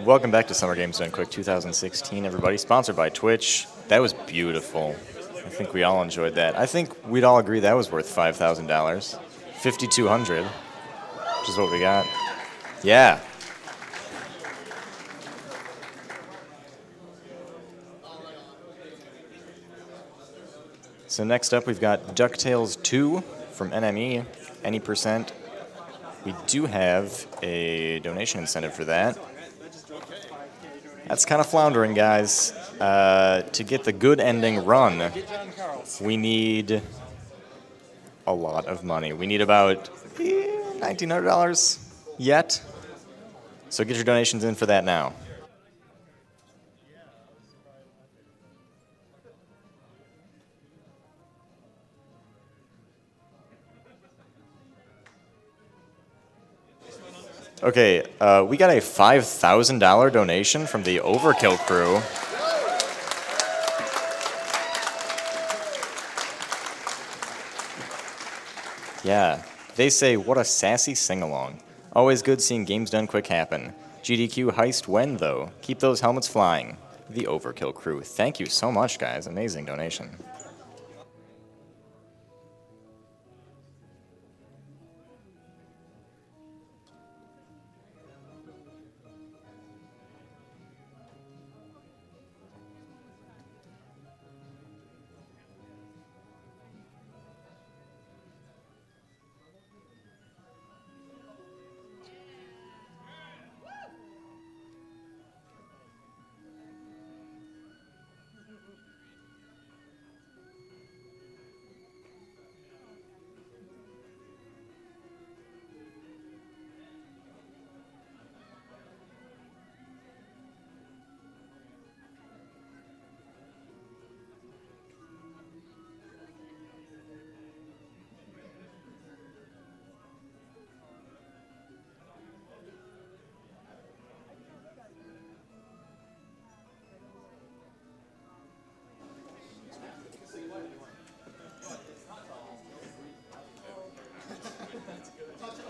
Welcome back to Summer Games Done Quick 2016, everybody. Sponsored by Twitch. That was beautiful. I think we all enjoyed that. I think we'd all agree that was worth $5,000. $5,200, which is what we got. Yeah. So next up, we've got DuckTales 2 from NME, any percent. We do have a donation incentive for that. That's kind of floundering, guys. To get the good ending run, we need a lot of money. We need about $1,900 yet. So get your donations in for that now. Okay, we got a $5,000 donation from the Overkill crew. Yeah, they say, what a sassy sing-along. Always good seeing games done quick happen. GDQ heist when, though? Keep those helmets flying. The Overkill crew. Thank you so much, guys. Amazing donation.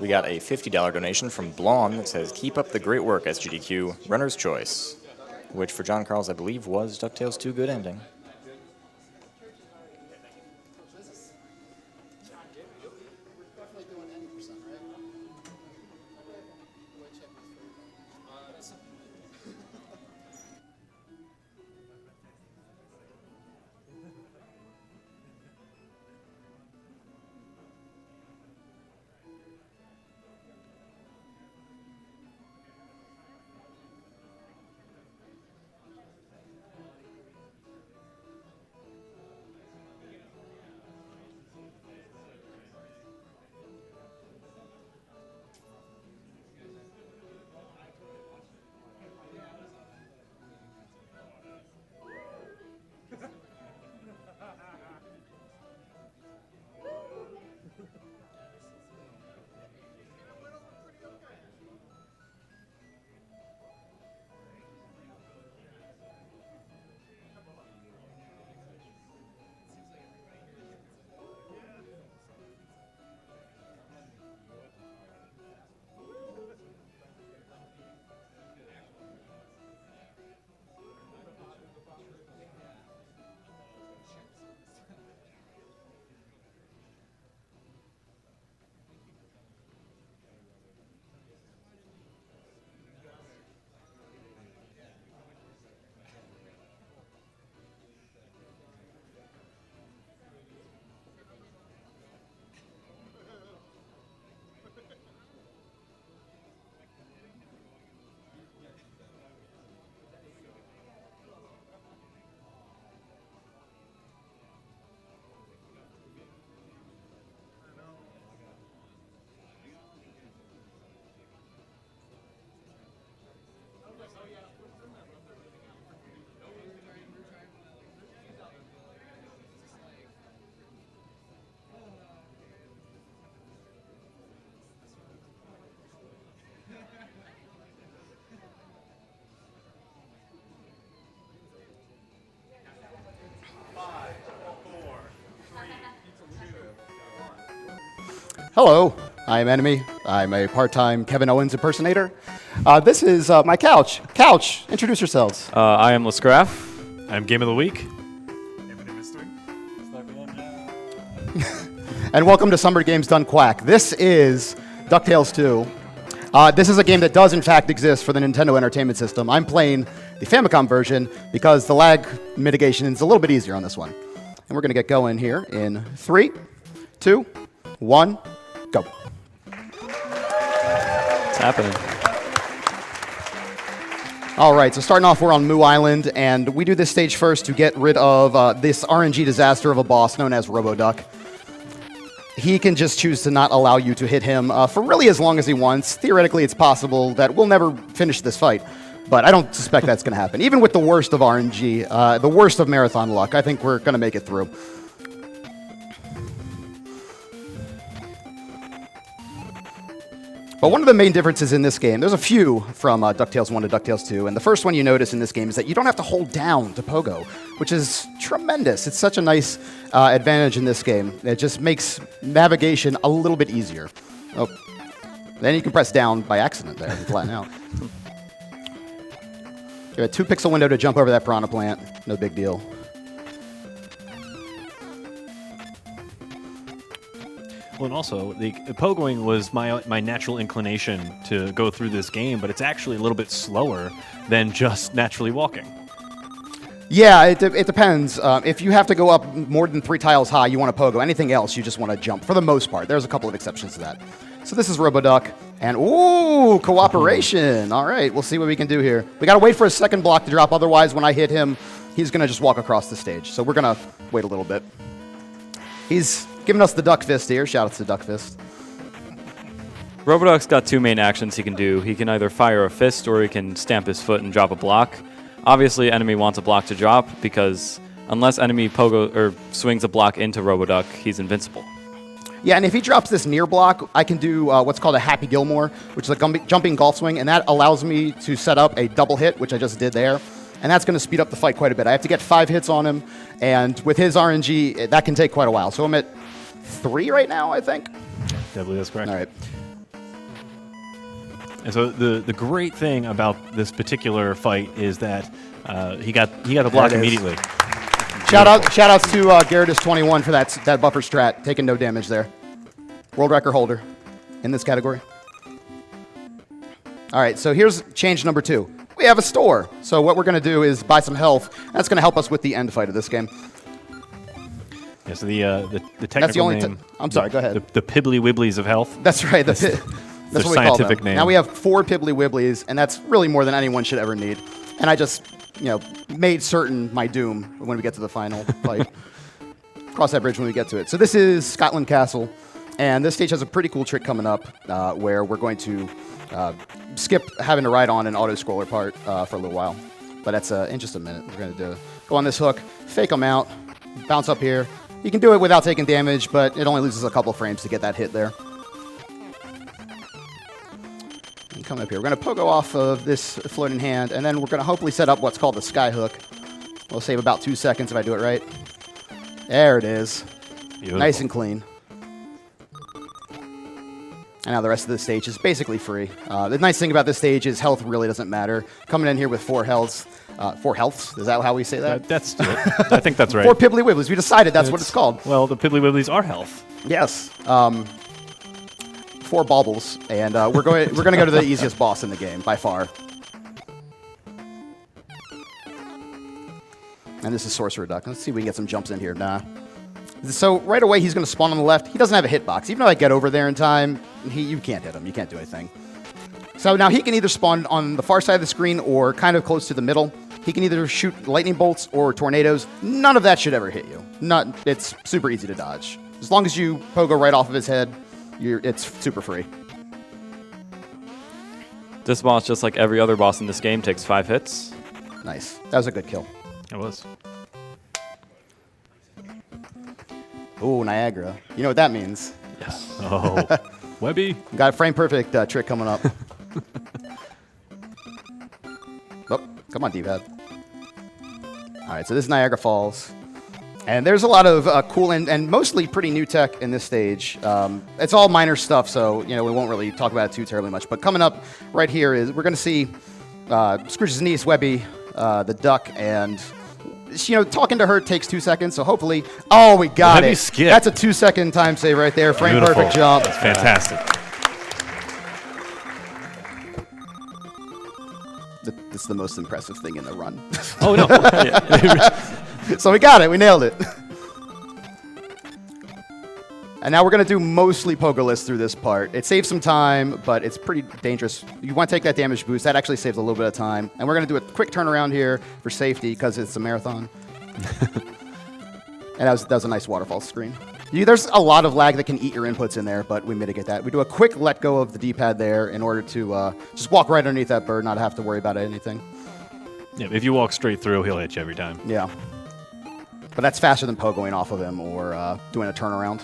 We got a $50 donation from Blonde that says, keep up the great work, SGDQ, runner's choice, which for John Carls, I believe, was DuckTales 2 good ending. Hello. I am NME. I'm a part-time Kevin Owens impersonator. This is my couch. Couch, introduce yourselves. I am Lescraff. I'm Game of the Week. And welcome to Summer Games Done Quack. This is DuckTales 2. This is a game that does, in fact, exist for the Nintendo Entertainment System. I'm playing the Famicom version because the lag mitigation is a little bit easier on this one. And we're going to get going here in 3, 2, 1, go. It's happening. All right, so starting off, we're on Moo Island, and we do this stage first to get rid of this RNG disaster of a boss known as RoboDuck. He can just choose to not allow you to hit him for really as long as he wants. Theoretically, it's possible that we'll never finish this fight, but I don't suspect that's going to happen. Even with the worst of RNG, the worst of marathon luck, I think we're going to make it through. But one of the main differences in this game, there's a few from DuckTales 1 to DuckTales 2, and the first one you notice in this game is that you don't have to hold down to pogo, which is tremendous. It's such a nice advantage in this game. It just makes navigation a little bit easier. Oh, then you can press down by accident there and flatten out. You have a 2-pixel window to jump over that piranha plant. No big deal. Well, and also, the pogoing was my natural inclination to go through this game, but it's actually a little bit slower than just naturally walking. Yeah, it depends. If you have to go up more than 3 tiles high, you want to pogo. Anything else, you just want to jump, for the most part. There's a couple of exceptions to that. So this is RoboDuck, and ooh, cooperation. All right, we'll see what we can do here. We got to wait for a second block to drop, otherwise when I hit him, he's going to just walk across the stage. So we're going to wait a little bit. He's giving us the duck fist here. Shout out to Duck Fist. RoboDuck's got 2 main actions he can do. He can either fire a fist or he can stamp his foot and drop a block. Obviously, enemy wants a block to drop because unless enemy pogo or swings a block into RoboDuck, he's invincible. Yeah, and if he drops this near block, I can do what's called a Happy Gilmore, which is a jumping golf swing, and that allows me to set up a double hit, which I just did there. And that's going to speed up the fight quite a bit. I have to get 5 hits on him, and with his RNG, that can take quite a while. So I'm at 3 right now, I think. I believe that's correct. All right. And so the great thing about this particular fight is that he got the block immediately. Shout outs to Gyarados21 for that buffer strat, taking no damage there. World record holder in this category. All right, so here's change number 2. We have a store. So what we're going to do is buy some health. That's going to help us with the end fight of this game. Yeah, so the technical That's the only name. I'm sorry, go ahead. The Pibbly Wibblies of health. That's right. That's what we call them. Scientific name. Now we have 4 Pibbly Wibblies, and that's really more than anyone should ever need. And I just, made certain my doom when we get to the final fight. Cross that bridge when we get to it. So this is Scotland Castle, and this stage has a pretty cool trick coming up where we're going to skip having to ride on an auto-scroller part for a little while. But that's in just a minute. We're going to go on this hook, fake them out, bounce up here. You can do it without taking damage, but it only loses a couple frames to get that hit there. And come up here. We're going to pogo off of this floating hand, and then we're going to hopefully set up what's called the sky hook. We'll save about 2 seconds if I do it right. There it is. Beautiful. Nice and clean. And now the rest of the stage is basically free. The nice thing about this stage is health really doesn't matter. Coming in here with 4 healths. 4 healths? Is that how we say that? That's it. I think that's right. 4 Pibbly Wibblies. We decided that's what it's called. Well, the Pibbly Wibblies are health. Yes. 4 baubles, and we're going to go to the easiest boss in the game by far. And this is Sorcerer Duck. Let's see if we can get some jumps in here. Nah. So right away he's going to spawn on the left. He doesn't have a hitbox. Even though I get over there in time, you can't hit him. You can't do anything. So now he can either spawn on the far side of the screen or kind of close to the middle. He can either shoot lightning bolts or tornadoes. None of that should ever hit you. It's super easy to dodge. As long as you pogo right off of his head, it's super free. This boss, just like every other boss in this game, takes 5 hits. Nice. That was a good kill. It was. Ooh, Niagara. You know what that means. Yes. Oh. Webby. Got a frame perfect trick coming up. Oh, come on, D-pad. All right, so this is Niagara Falls. And there's a lot of cool and mostly pretty new tech in this stage. It's all minor stuff, so we won't really talk about it too terribly much. But coming up right here is we're going to see Scrooge's niece, Webby, the duck, and talking to her takes 2 seconds. So hopefully, we got Webby it. skip. That's a 2-second time save right there. Frame Beautiful. perfect jump. That's fantastic. That's the most impressive thing in the run. Oh, no. So we got it. We nailed it. And now we're going to do mostly pogoless through this part. It saves some time, but it's pretty dangerous. You want to take that damage boost. That actually saves a little bit of time. And we're going to do a quick turnaround here for safety because it's a marathon. And that was a nice waterfall screen. There's a lot of lag that can eat your inputs in there, but we mitigate that. We do a quick let go of the D-pad there in order to just walk right underneath that bird, not have to worry about anything. Yeah, if you walk straight through, he'll hit you every time. Yeah. But that's faster than pogoing off of him or doing a turnaround.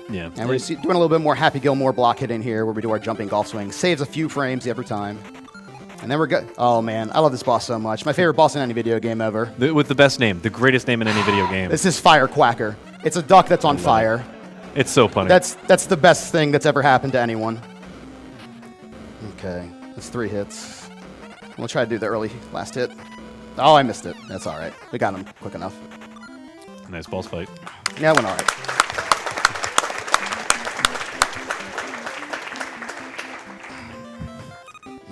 Yeah. And we're doing a little bit more Happy Gilmore block hit in here where we do our jumping golf swing. Saves a few frames every time. And then we're good. Oh, man. I love this boss so much. My favorite boss in any video game ever. With the best name, the greatest name in any video game. This is Fire Quacker. It's a duck that's on fire. It's so funny. That's the best thing that's ever happened to anyone. Okay. That's 3 hits. We'll try to do the early last hit. Oh, I missed it. That's all right. We got him quick enough. Nice boss fight. Yeah, it went all right.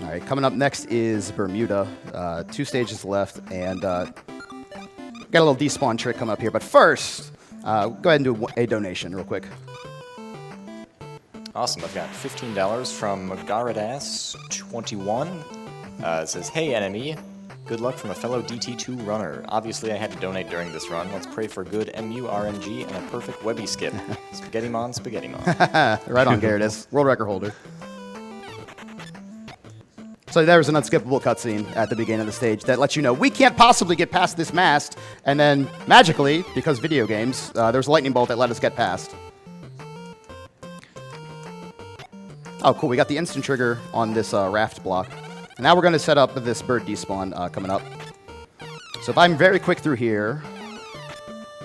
All right, coming up next is Bermuda. 2 stages left, and got a little despawn trick coming up here. But first, go ahead and do a donation real quick. Awesome. I've got $15 from Garadass21. It says, "Hey, NME. Good luck from a fellow DT2 runner. Obviously, I had to donate during this run. Let's pray for good MU RNG and a perfect Webby skip. Spaghetti mon, spaghetti mon." Right on, Garrett. World record holder. So there was an unskippable cutscene at the beginning of the stage that lets you know we can't possibly get past this mast. And then magically, because video games, there's a lightning bolt that let us get past. Oh, cool. We got the instant trigger on this raft block. And now we're going to set up this bird despawn coming up. So if I'm very quick through here,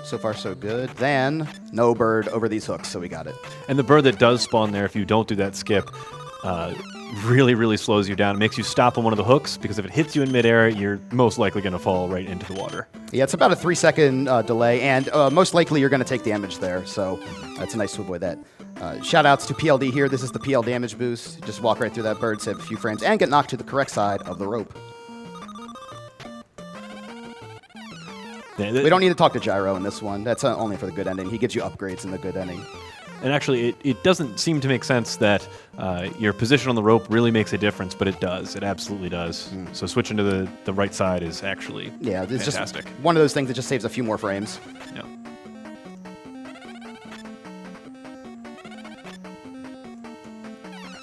so far so good, then no bird over these hooks, so we got it. And the bird that does spawn there, if you don't do that skip, really, really slows you down. It makes you stop on one of the hooks, because if it hits you in midair, you're most likely going to fall right into the water. Yeah, it's about a 3-second delay, and most likely you're going to take damage there, so it's nice to avoid that. Shout outs to PLD here. This is the PL damage boost. Just walk right through that bird, save a few frames, and get knocked to the correct side of the rope. Yeah, We don't need to talk to Gyro in this one. That's only for the good ending. He gives you upgrades in the good ending. And actually, it doesn't seem to make sense that your position on the rope really makes a difference, but it does. It absolutely does. So switching to the right side is actually It's fantastic. just one of those things that just saves a few more frames. Yeah.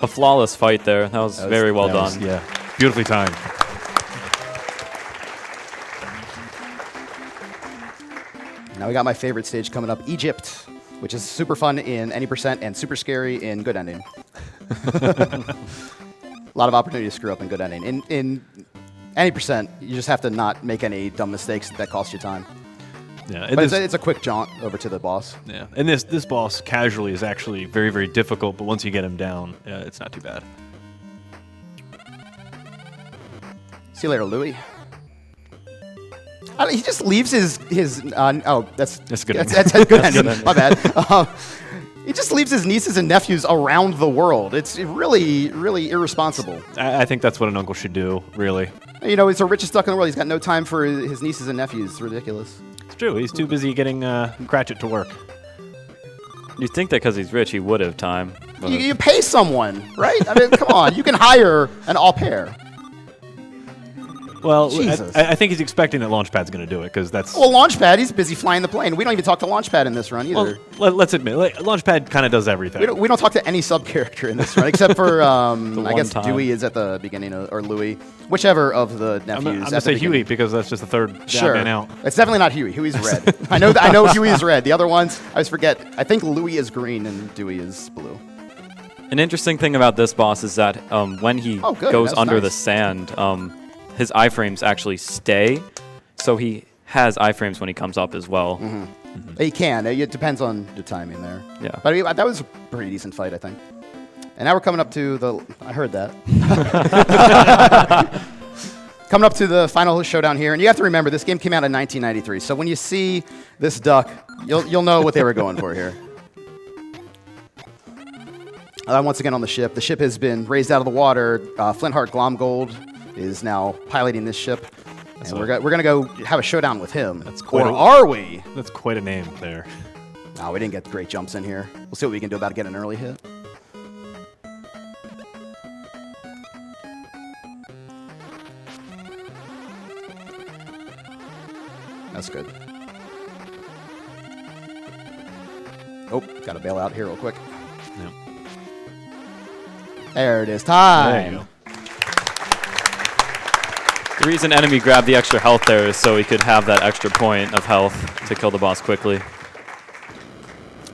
A flawless fight there. That was very well done. Yeah, beautifully timed. Now we got my favorite stage coming up, Egypt, which is super fun in any percent and super scary in good ending. A lot of opportunity to screw up in good ending. In any percent, you just have to not make any dumb mistakes that cost you time. Yeah, But it's a quick jaunt over to the boss. yeah. And this boss casually is actually very, very difficult, but once you get him down, it's not too bad. See you later, Louie. He just leaves his that's good. That's a good ending. My bad. He just leaves his nieces and nephews around the world. It's really, really irresponsible. I think that's what an uncle should do, really. You know, he's the richest duck in the world. He's got no time for his nieces and nephews. It's ridiculous. It's true. He's too busy getting Cratchit to work. You'd think that because he's rich, he would have time. but- You pay someone, right? I mean, come on. You can hire an au pair. Well, Jesus. I think he's expecting that Launchpad's going to do it, because that's... Well, Launchpad, he's busy flying the plane. We don't even talk to Launchpad in this run either. Well, let's admit, Launchpad kind of does everything. We don't talk to any sub-character in this run, except for, I one guess time. Dewey is at the beginning, or Louie. Whichever of the nephews. I'm going at to the say beginning. Huey, because that's just the third Sure. man out. It's definitely not Huey. Huey's red. I know Huey is red. The other ones, I always forget. I think Louie is green and Dewey is blue. An interesting thing about this boss is that when he Oh, good. goes That's under nice. the sand, his iframes actually stay. So he has iframes when he comes up as well. He can. It depends on the timing there. Yeah. But I mean, that was a pretty decent fight, I think. And now we're coming up to the... I heard that. Coming up to the final showdown here. And you have to remember, this game came out in 1993. So when you see this duck, you'll know what they were going for here. Once again on the ship. The ship has been raised out of the water. Flintheart Glomgold is now piloting this ship. And we're going to go have a showdown with him. That's quite or are we? That's quite a name there. No, we didn't get great jumps in here. We'll see what we can do about getting an early hit. That's good. Oh, got to bail out here real quick. Yeah. There it is. Time. There you go. The reason enemy grabbed the extra health there is so he could have that extra point of health to kill the boss quickly.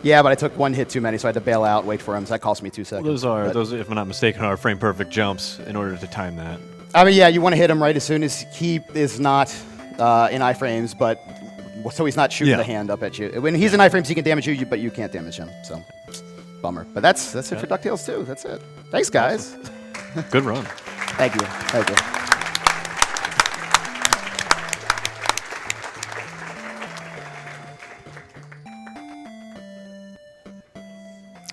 Yeah, but I took one hit too many, so I had to bail out, wait for him, so that cost me 2 seconds. Those, if I'm not mistaken, are frame perfect jumps in order to time that. I mean, yeah, you want to hit him right as soon as he is not in iframes, but so he's not shooting the hand up at you. When he's in iframes, he can damage you, but you can't damage him. So, bummer. But that's it for DuckTales 2. That's it. Thanks, guys. Good run. Thank you. Thank you.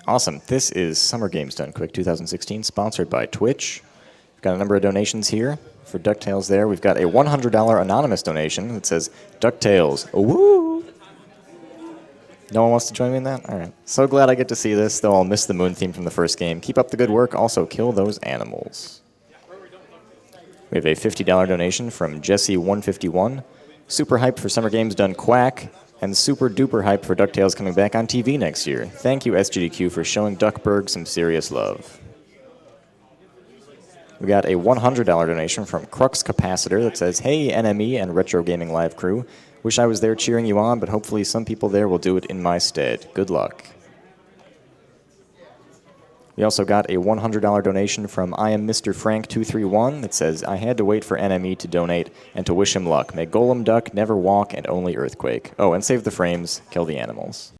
Awesome. This is Summer Games Done Quick 2016, sponsored by Twitch. We've got a number of donations here for DuckTales there. We've got a $100 anonymous donation that says, DuckTales, woo! No one wants to join me in that? All right. So glad I get to see this, though I'll miss the moon theme from the first game. Keep up the good work. Also, kill those animals. We have a $50 donation from Jesse151. Super hyped for Summer Games Done Quack. And super duper hype for DuckTales coming back on TV next year. Thank you, SGDQ, for showing Duckburg some serious love. We got a $100 donation from Crux Capacitor that says, hey, NME and Retro Gaming Live crew. Wish I was there cheering you on, but hopefully some people there will do it in my stead. Good luck. We also got a $100 donation from I am Mr. Frank231 that says, I had to wait for NME to donate and to wish him luck. May Golem Duck never walk and only earthquake. Oh, and save the frames, kill the animals.